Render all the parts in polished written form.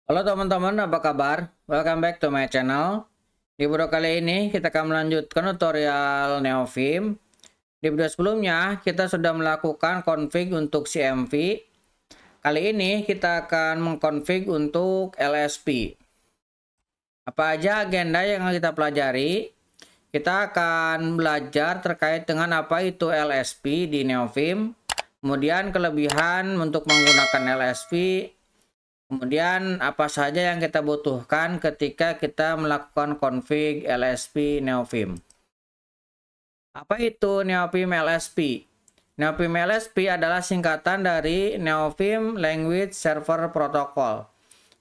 Halo teman-teman, apa kabar? Welcome back to my channel. Di video kali ini kita akan melanjutkan tutorial Neovim. Di video sebelumnya kita sudah melakukan config untuk CMV. Kali ini kita akan mengkonfig untuk LSP. Apa aja agenda yang kita pelajari? Kita akan belajar terkait dengan apa itu LSP di Neovim. Kemudian kelebihan untuk menggunakan LSP. Kemudian apa saja yang kita butuhkan ketika kita melakukan config LSP Neovim. Apa itu Neovim LSP? Neovim LSP adalah singkatan dari Neovim Language Server Protocol.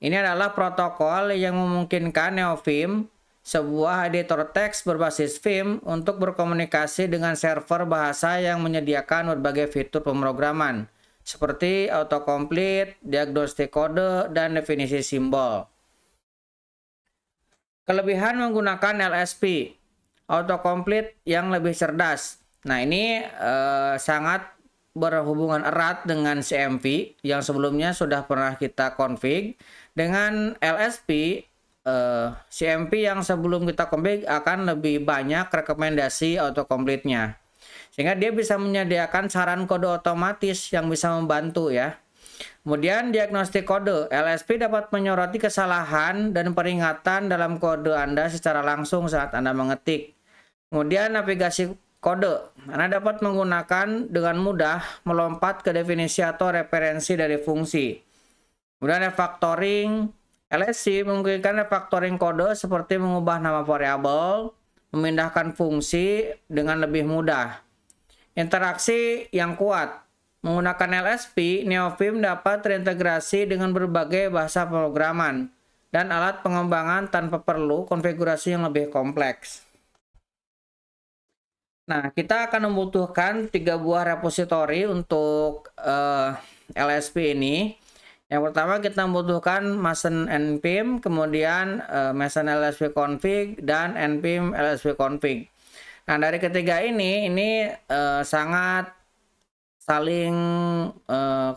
Ini adalah protokol yang memungkinkan Neovim, sebuah editor teks berbasis Vim, untuk berkomunikasi dengan server bahasa yang menyediakan berbagai fitur pemrograman seperti autocomplete, diagnostik kode, dan definisi simbol. Kelebihan menggunakan LSP, autocomplete yang lebih cerdas. Nah, ini sangat berhubungan erat dengan CMV yang sebelumnya sudah pernah kita config. Dengan LSP, CMV yang sebelum kita config akan lebih banyak rekomendasi autocomplete-nya. Sehingga dia bisa menyediakan saran kode otomatis yang bisa membantu ya. Kemudian diagnostik kode. LSP dapat menyoroti kesalahan dan peringatan dalam kode Anda secara langsung saat Anda mengetik. Kemudian navigasi kode. Anda dapat menggunakan dengan mudah melompat ke definisi atau referensi dari fungsi. Kemudian refactoring. LSP memungkinkan refactoring kode seperti mengubah nama variabel, memindahkan fungsi dengan lebih mudah. Interaksi yang kuat. Menggunakan LSP, Neovim dapat terintegrasi dengan berbagai bahasa pemrograman dan alat pengembangan tanpa perlu konfigurasi yang lebih kompleks. Nah, kita akan membutuhkan 3 buah repositori untuk LSP ini. Yang pertama kita membutuhkan Mason npim, kemudian Mason LSP config, dan npim LSP config. Nah, dari ketiga ini sangat saling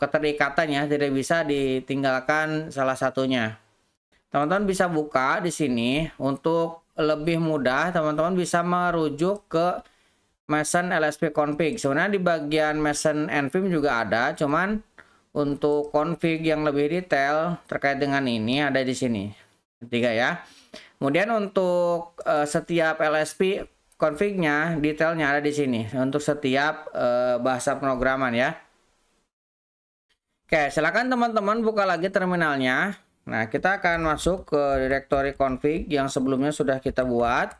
keterikatan ya, tidak bisa ditinggalkan salah satunya. Teman-teman bisa buka di sini untuk lebih mudah. Teman-teman bisa merujuk ke Mason LSP config. Sebenarnya di bagian Mason npim juga ada, cuman untuk config yang lebih detail terkait dengan ini ada di sini. Ketiga ya. Kemudian untuk setiap LSP config-nya, detailnya ada di sini untuk setiap bahasa pemrograman ya. Oke, silakan teman-teman buka lagi terminalnya. Nah, kita akan masuk ke directory config yang sebelumnya sudah kita buat.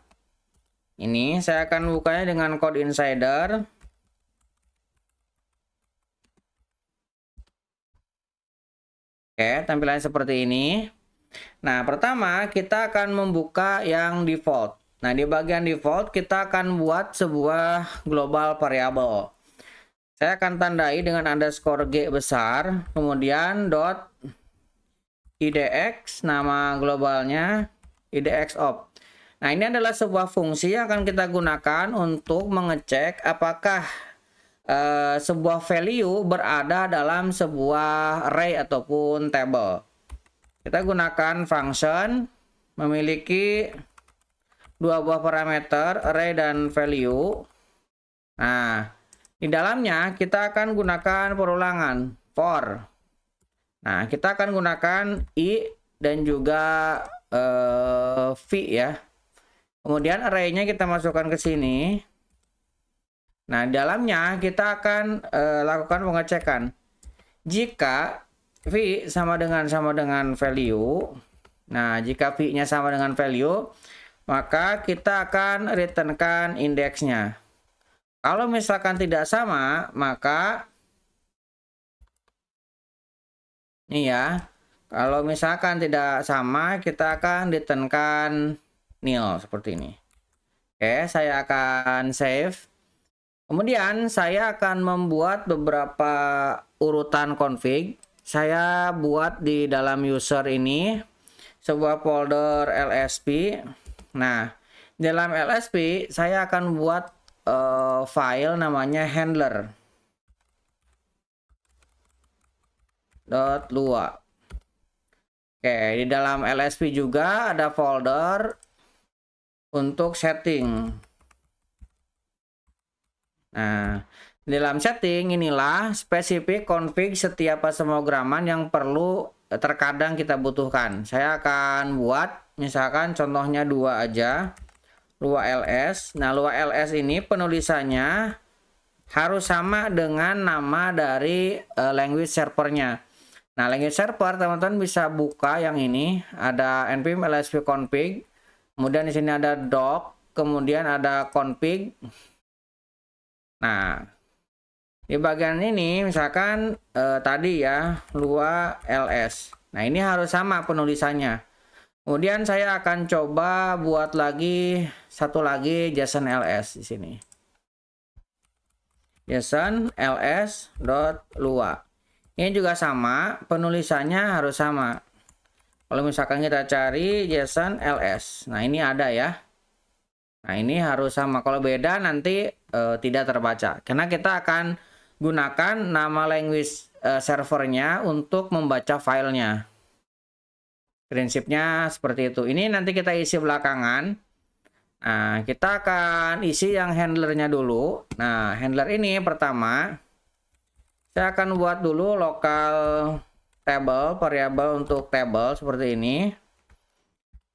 Ini saya akan bukanya dengan code insider. Oke, tampilannya seperti ini. Nah, pertama kita akan membuka yang default. Nah, di bagian default kita akan buat sebuah global variable. Saya akan tandai dengan underscore G besar, kemudian dot idx, nama globalnya idx_op. Nah, ini adalah sebuah fungsi yang akan kita gunakan untuk mengecek apakah sebuah value berada dalam sebuah array ataupun table. Kita gunakan function memiliki 2 buah parameter, array dan value. Nah, di dalamnya kita akan gunakan perulangan for. Nah, kita akan gunakan i dan juga v ya. Kemudian array-nya kita masukkan ke sini. Nah, di dalamnya kita akan lakukan pengecekan. Jika v sama dengan value. Nah, jika v-nya sama dengan value, maka kita akan returnkan indeksnya. Kalau misalkan tidak sama, maka ini ya. Kalau misalkan tidak sama, kita akan returnkan nil seperti ini. Oke, saya akan save. Kemudian saya akan membuat beberapa urutan config. Saya buat di dalam user ini sebuah folder LSP. Nah, dalam LSP saya akan buat file namanya handler.lua. Oke, di dalam LSP juga ada folder untuk setting. Nah, di dalam setting inilah spesifik config setiap pemrograman yang perlu terkadang kita butuhkan. Saya akan buat misalkan contohnya 2 aja. Lua ls. Nah, Lua ls ini penulisannya harus sama dengan nama dari language servernya. Nah, language server teman-teman bisa buka yang ini, ada npm lsp config, kemudian di sini ada doc, kemudian ada config. Nah, di bagian ini misalkan tadi ya Lua ls. Nah, ini harus sama penulisannya. Kemudian saya akan coba buat lagi satu lagi JSON ls di sini. JSON ls.lua. Ini juga sama, penulisannya harus sama. Kalau misalkan kita cari JSON ls. Nah, ini ada ya. Nah, ini harus sama. Kalau beda nanti tidak terbaca. Karena kita akan gunakan nama language servernya untuk membaca filenya. Prinsipnya seperti itu. Ini nanti kita isi belakangan. Nah, kita akan isi yang handlernya dulu. Nah, handler ini pertama, saya akan buat dulu local table, variabel untuk table seperti ini.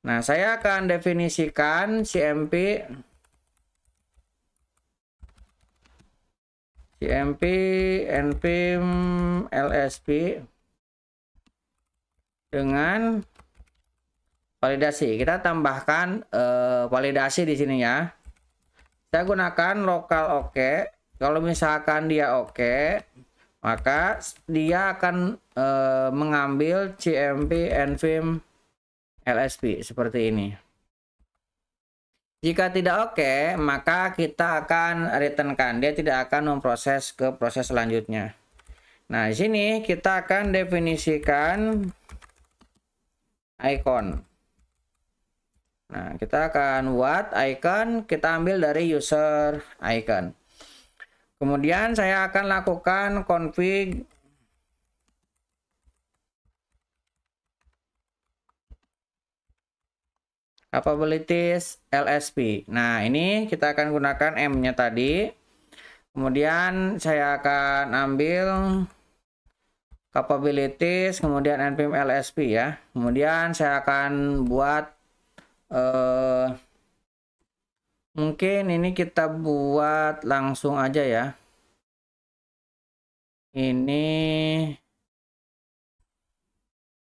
Nah, saya akan definisikan cmp npm lsp dengan validasi. Kita tambahkan validasi di sini ya. Saya gunakan lokal oke. Kalau misalkan dia oke, maka dia akan mengambil cmp npm lsp seperti ini. Jika tidak oke, maka kita akan returnkan. Dia tidak akan memproses ke proses selanjutnya. Nah, di sini kita akan definisikan icon. Nah, kita akan buat icon, kita ambil dari user icon. Kemudian saya akan lakukan config capabilities lsp. Nah, ini kita akan gunakan M-nya tadi. Kemudian saya akan ambil capabilities, kemudian npm lsp ya. Kemudian saya akan buat mungkin ini kita buat langsung aja ya. Ini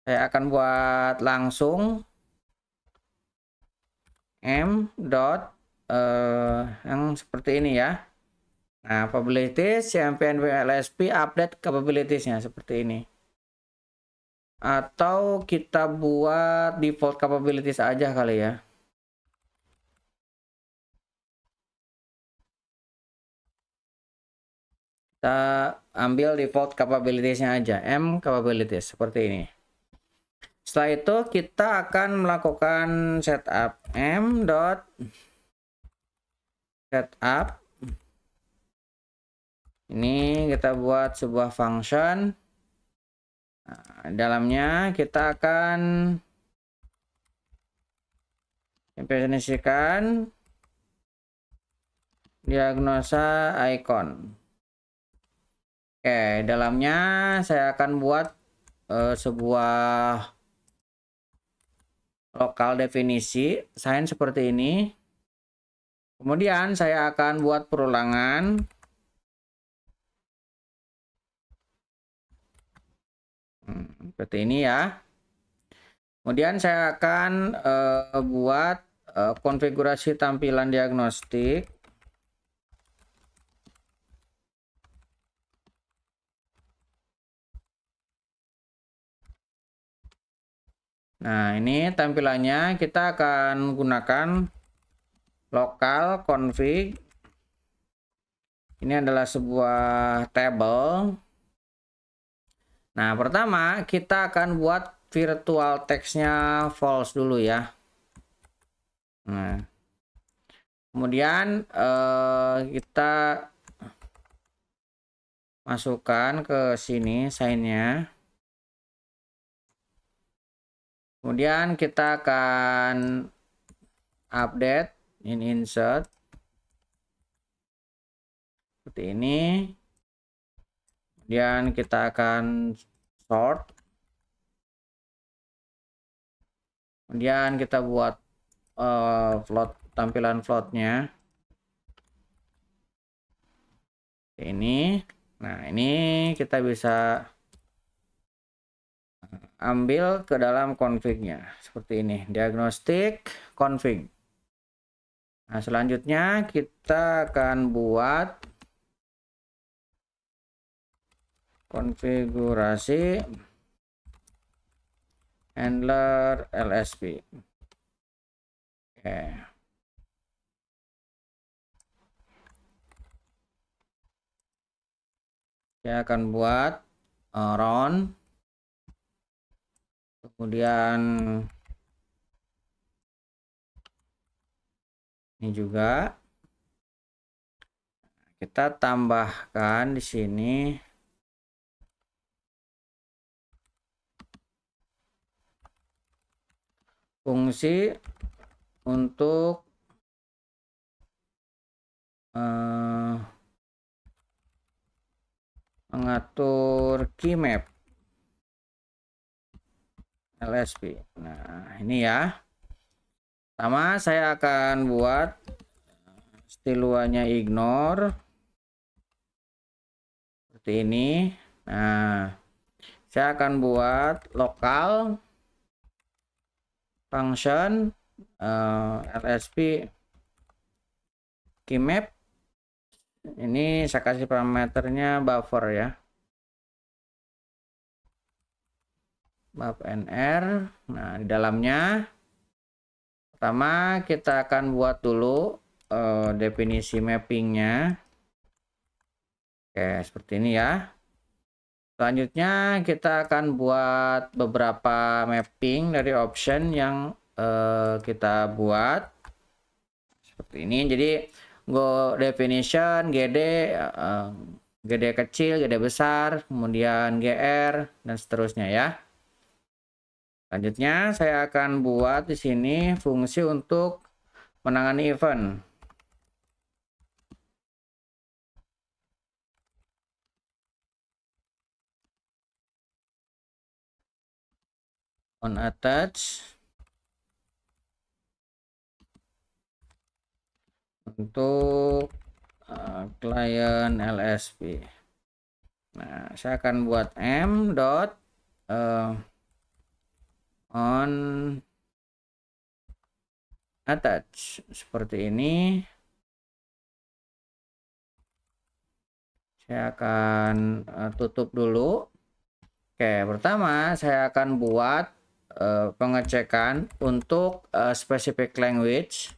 saya akan buat langsung m dot yang seperti ini ya. Nah, capabilities cmp npm lsp update capabilitiesnya seperti ini. Atau kita buat default capabilities aja kali ya. Kita ambil default capabilitiesnya aja, m capabilities seperti ini. Setelah itu kita akan melakukan setup m dot setup. Ini kita buat sebuah function. Nah, dalamnya kita akan definisikan diagnosa icon. Oke, dalamnya saya akan buat sebuah lokal definisi sign seperti ini. Kemudian saya akan buat perulangan. Seperti ini ya. Kemudian saya akan buat konfigurasi tampilan diagnostik. Nah, ini tampilannya kita akan gunakan lokal config. Ini adalah sebuah table. Nah, pertama kita akan buat virtual text-nya false dulu ya. Nah, kemudian kita masukkan ke sini sign-nya. Kemudian kita akan update insert seperti ini. Kemudian kita akan sort. Kemudian kita buat tampilan floatnya ini. Nah, ini kita bisa ambil ke dalam config-nya seperti ini, diagnostic config. Nah, selanjutnya kita akan buat konfigurasi handler LSP. Oke. Saya akan buat round, kemudian ini juga kita tambahkan di sini fungsi untuk mengatur key map LSP. Nah, ini ya. Pertama saya akan buat stiluanya ignore seperti ini. Nah, saya akan buat lokal function LSP key map. Ini saya kasih parameternya buffer ya, buff nr. Nah, di dalamnya pertama kita akan buat dulu definisi mappingnya. Oke, seperti ini ya. Selanjutnya kita akan buat beberapa mapping dari option yang kita buat seperti ini. Jadi go definition GD, GD kecil, GD besar, kemudian GR dan seterusnya ya. Selanjutnya saya akan buat di sini fungsi untuk menangani event. On attach untuk client LSP. Nah, saya akan buat m dot on attach seperti ini. Saya akan tutup dulu. Oke, pertama saya akan buat pengecekan untuk specific language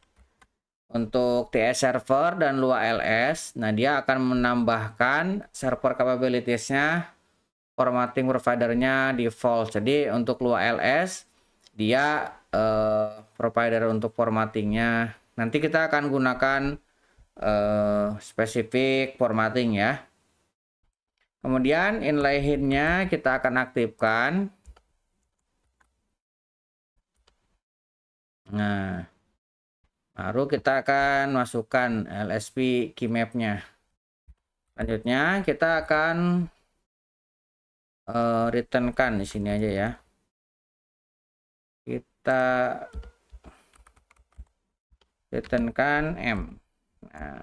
untuk TS server dan Lua LS. Nah, dia akan menambahkan server capabilities-nya, formatting providernya default. Jadi untuk Lua LS dia provider untuk formattingnya. Nanti kita akan gunakan spesifik formatting ya. Kemudian inlay hint-nya kita akan aktifkan. Nah, baru kita akan masukkan LSP key map-nya. Selanjutnya kita akan return-kan di sini aja ya. Kita return-kan M. Nah,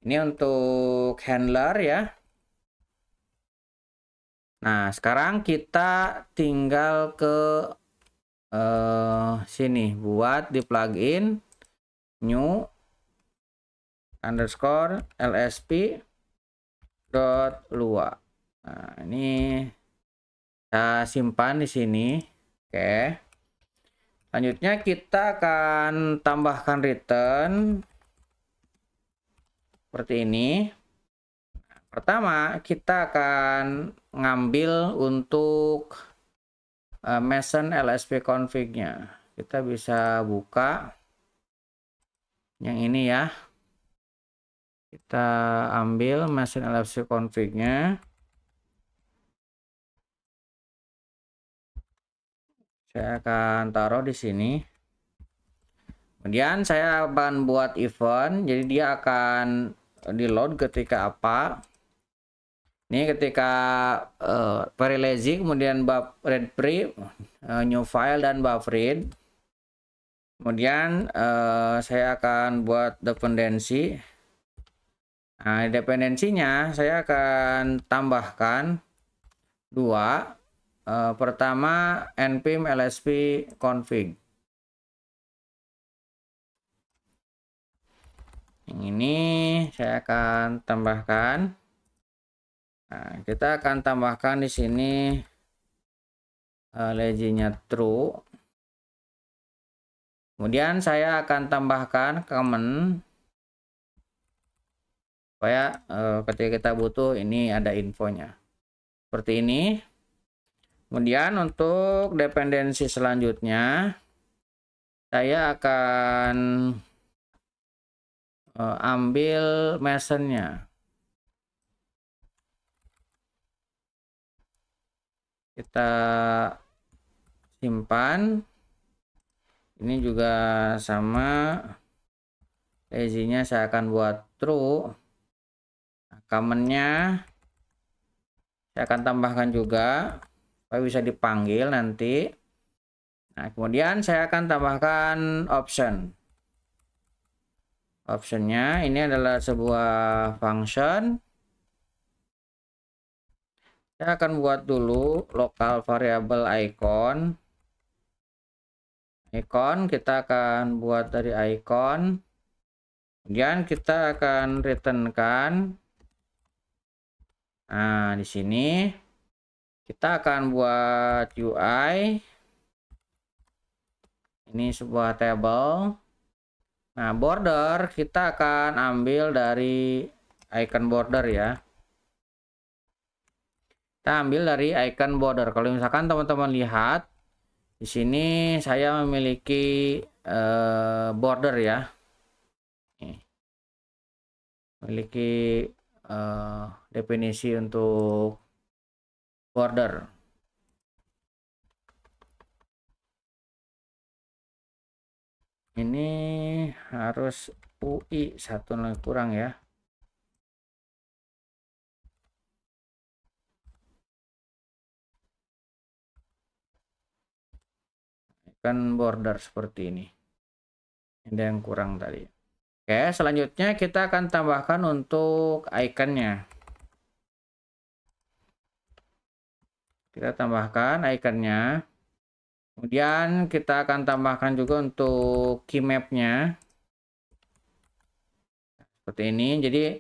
ini untuk handler ya. Nah, sekarang kita tinggal ke sini buat di plugin new underscore lsp dot lua. Nah, ini kita simpan di sini. Oke. Selanjutnya kita akan tambahkan return seperti ini. Pertama, kita akan ngambil untuk Mason LSP config-nya. Kita bisa buka yang ini ya. Kita ambil Mason LSP config-nya. Saya akan taruh di sini. Kemudian saya akan buat event, jadi dia akan di load ketika apa. Ini ketika very lazy, kemudian read pre, new file dan buffering. Kemudian saya akan buat dependensi. Nah, dependensinya saya akan tambahkan dua. Pertama npm lsp config. Yang ini saya akan tambahkan. Nah, kita akan tambahkan di sini lazy-nya true. Kemudian saya akan tambahkan comment supaya ketika kita butuh ini ada infonya. Seperti ini. Kemudian untuk dependensi selanjutnya saya akan ambil mesennya. Kita simpan. Ini juga sama. Lazy-nya saya akan buat true. Comment-nya saya akan tambahkan juga supaya bisa dipanggil nanti. Nah, kemudian saya akan tambahkan option. Optionnya ini adalah sebuah function. Saya akan buat dulu local variable icon. Icon kita akan buat dari icon. Kemudian kita akan returnkan. Nah, di sini kita akan buat UI. Ini sebuah table. Nah, border kita akan ambil dari icon border ya. Kita ambil dari icon border. Kalau misalkan teman-teman lihat di sini saya memiliki border ya. Memiliki definisi untuk border. Ini harus UI 1 kurang ya. Kan border seperti ini. Ada yang kurang tadi. Oke, selanjutnya kita akan tambahkan untuk ikonnya. Kita tambahkan ikonnya. Kemudian kita akan tambahkan juga untuk key map-nya. Seperti ini. Jadi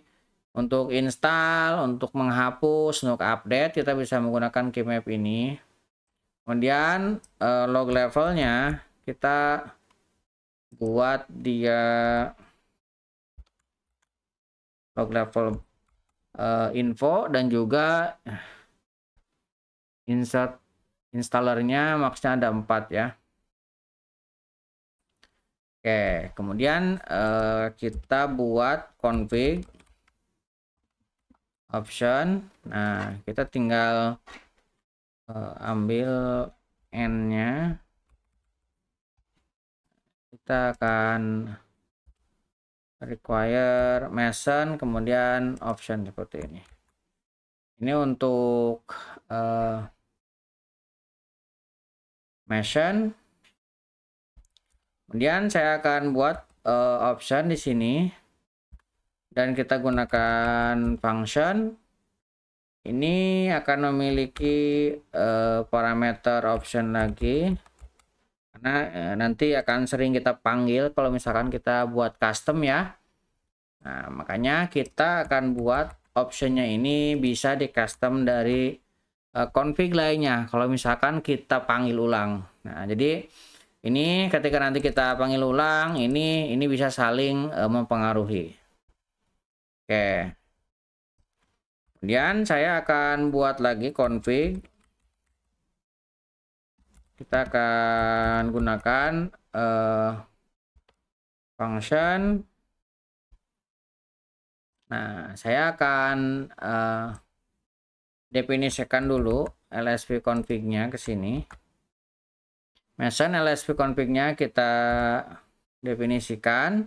untuk install, untuk menghapus, untuk update kita bisa menggunakan key map ini. Kemudian log levelnya kita buat dia log level info dan juga insert installernya maksudnya ada 4 ya. Oke, kemudian kita buat config option. Nah, kita tinggal ambil n-nya. Kita akan require meson kemudian option seperti ini. Ini untuk meson. Kemudian saya akan buat option di sini dan kita gunakan function. Ini akan memiliki parameter option lagi karena nanti akan sering kita panggil kalau misalkan kita buat custom ya. Nah, makanya kita akan buat optionnya ini bisa di custom dari config lainnya kalau misalkan kita panggil ulang. Nah, jadi ini ketika nanti kita panggil ulang ini bisa saling mempengaruhi. Oke. Kemudian saya akan buat lagi config. Kita akan gunakan function. Nah, saya akan definisikan dulu lsp config-nya ke sini. Mention LSP config-nya kita definisikan.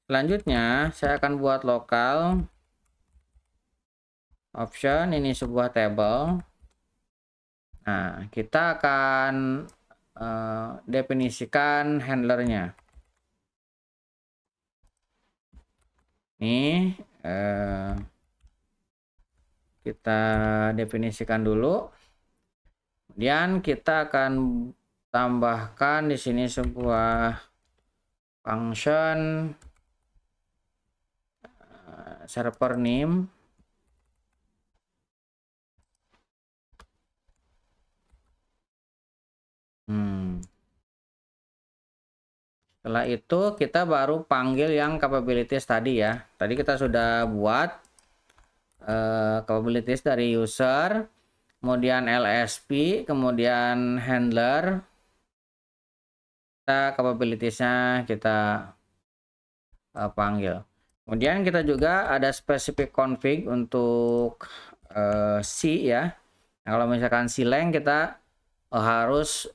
Selanjutnya saya akan buat lokal option, ini sebuah table. Nah, kita akan definisikan handlernya. Ini kita definisikan dulu. Kemudian kita akan tambahkan di sini sebuah function server name. Setelah itu kita baru panggil yang capabilities tadi ya. Tadi kita sudah buat capabilities dari user, kemudian LSP, kemudian handler. Kita capabilitiesnya kita panggil. Kemudian kita juga ada specific config untuk C ya. Nah, kalau misalkan C-lang kita harus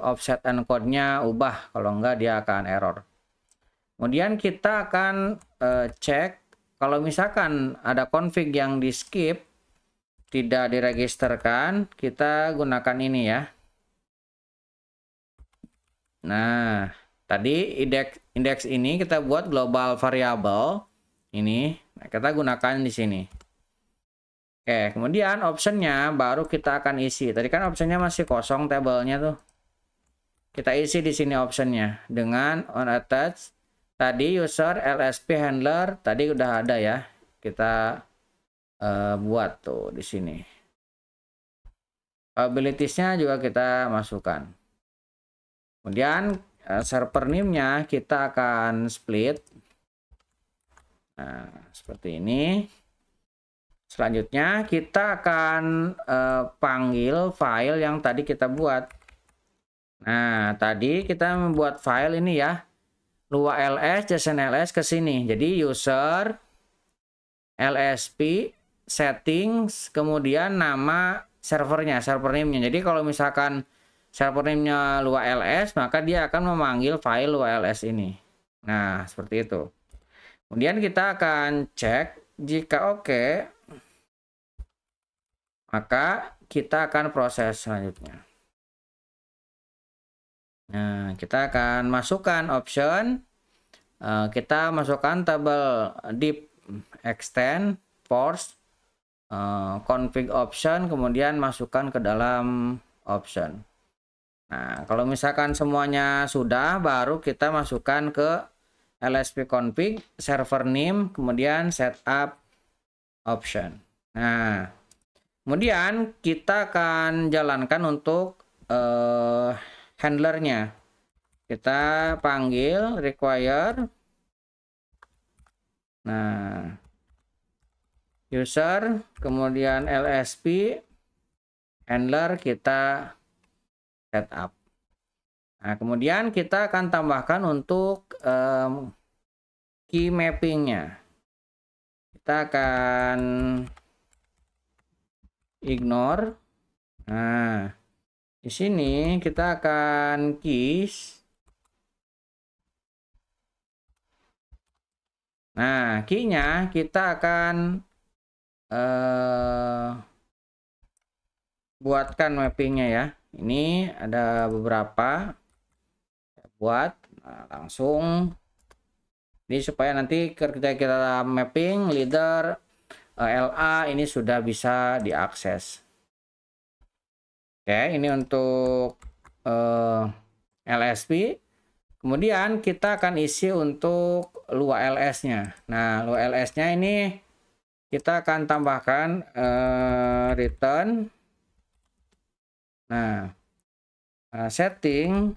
offset encode-nya ubah, kalau enggak dia akan error. Kemudian kita akan cek kalau misalkan ada config yang di skip, tidak diregisterkan, kita gunakan ini ya. Nah, tadi indeks ini kita buat global variable ini, nah, kita gunakan di sini. Oke, kemudian optionnya baru kita akan isi. Tadi kan optionnya masih kosong tabelnya tuh. Kita isi di sini optionnya dengan on attach. Tadi user LSP handler tadi udah ada ya. Kita buat tuh di sini. Abilitiesnya juga kita masukkan. Kemudian server name-nya kita akan split. Nah, seperti ini. Selanjutnya kita akan panggil file yang tadi kita buat. Nah, tadi kita membuat file ini ya. Lua ls, JSON ls ke sini. Jadi user, LSP, settings, kemudian nama servernya, server name-nya. Jadi kalau misalkan server name-nya lua ls, maka dia akan memanggil file lua ls ini. Nah, seperti itu. Kemudian kita akan cek jika oke, maka kita akan proses selanjutnya. Nah, kita akan masukkan option. Kita masukkan tabel div extend force config option, kemudian masukkan ke dalam option. Nah, kalau misalkan semuanya sudah, baru kita masukkan ke LSP config server name, kemudian setup option. Nah, kemudian kita akan jalankan untuk handlernya. Kita panggil require. Nah, user, kemudian LSP, handler kita setup. Nah, kemudian kita akan tambahkan untuk key mappingnya. Kita akan ignore. Nah, di sini kita akan keys. Nah, key-nya kita akan buatkan mappingnya ya. Ini ada beberapa buat langsung. Jadi supaya nanti ketika kita mapping leader LA ini sudah bisa diakses. Oke, ini untuk LSP. Kemudian kita akan isi untuk lua ls-nya. Nah, lua ls-nya ini kita akan tambahkan return. Nah, setting.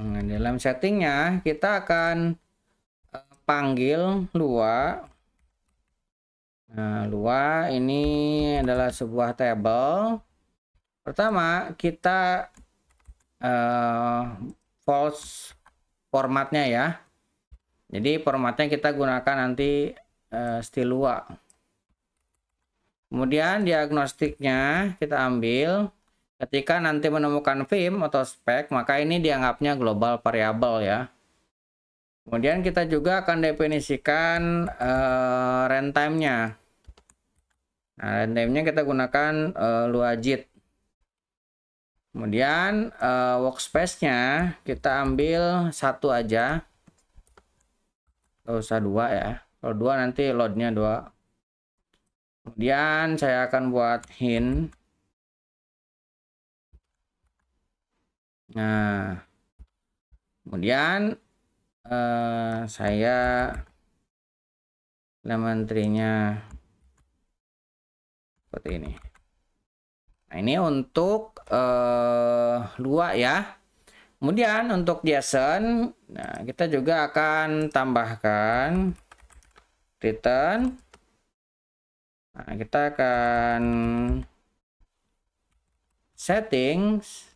Nah, dalam settingnya kita akan panggil lua. Nah, lua ini adalah sebuah table. Pertama kita false formatnya ya. Jadi formatnya kita gunakan nanti style lua. Kemudian diagnostiknya kita ambil. Ketika nanti menemukan vim atau spek, maka ini dianggapnya global variable ya. Kemudian kita juga akan definisikan runtime-nya. Nah, runtime-nya kita gunakan Luajit. Kemudian workspace-nya kita ambil satu aja. Nggak usah dua ya. Kalau dua nanti load-nya 2. Kemudian saya akan buat hint. Nah, kemudian saya elementary-nya seperti ini. Nah, ini untuk Lua ya. Kemudian untuk JSON, nah kita juga akan tambahkan return. Nah, kita akan settings.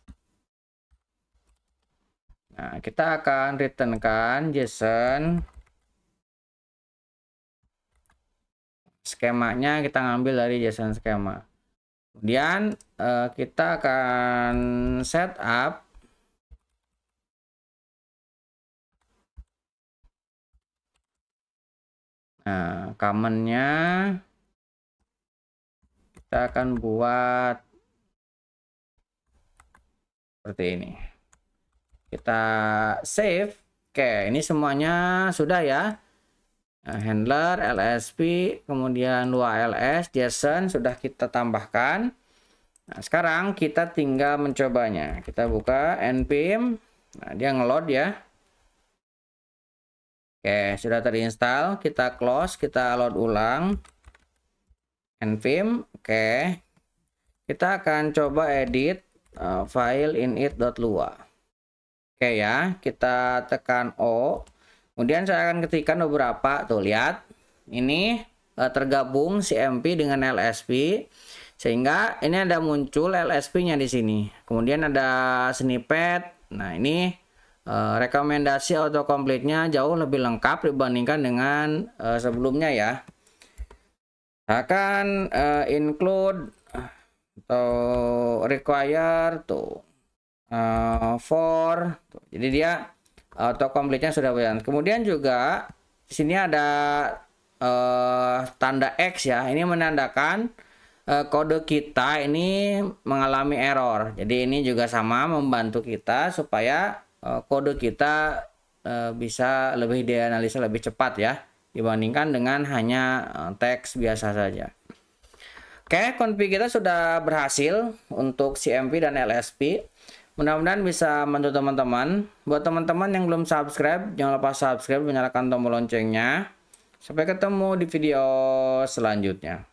Nah, kita akan returnkan JSON. Skemanya kita ngambil dari JSON skema. Kemudian kita akan setup command-nya kita akan buat seperti ini. Kita save. Oke, ini semuanya sudah ya. Handler, LSP, kemudian Lua LS, JSON sudah kita tambahkan. Nah, sekarang kita tinggal mencobanya. Kita buka npm. Nah, dia ngeload ya. Oke, sudah terinstall. Kita close, kita load ulang. npm. Oke. Kita akan coba edit file init.lua. Oke ya, kita tekan O. Kemudian saya akan ketikkan beberapa. Tuh, lihat. Ini tergabung CMP dengan LSP. Sehingga ini ada muncul LSP-nya di sini. Kemudian ada snippet. Nah, ini rekomendasi autocomplete-nya jauh lebih lengkap dibandingkan dengan sebelumnya ya. Akan include atau require tuh. For tuh. Jadi dia autocomplete-nya sudah berjalan. Kemudian juga di sini ada tanda X ya. Ini menandakan kode kita ini mengalami error. Jadi ini juga sama membantu kita supaya kode kita bisa lebih dianalisa lebih cepat ya dibandingkan dengan hanya teks biasa saja. Oke, config kita sudah berhasil untuk CMP dan LSP. Mudah-mudahan bisa membantu teman-teman. Buat teman-teman yang belum subscribe, jangan lupa subscribe, nyalakan tombol loncengnya. Sampai ketemu di video selanjutnya.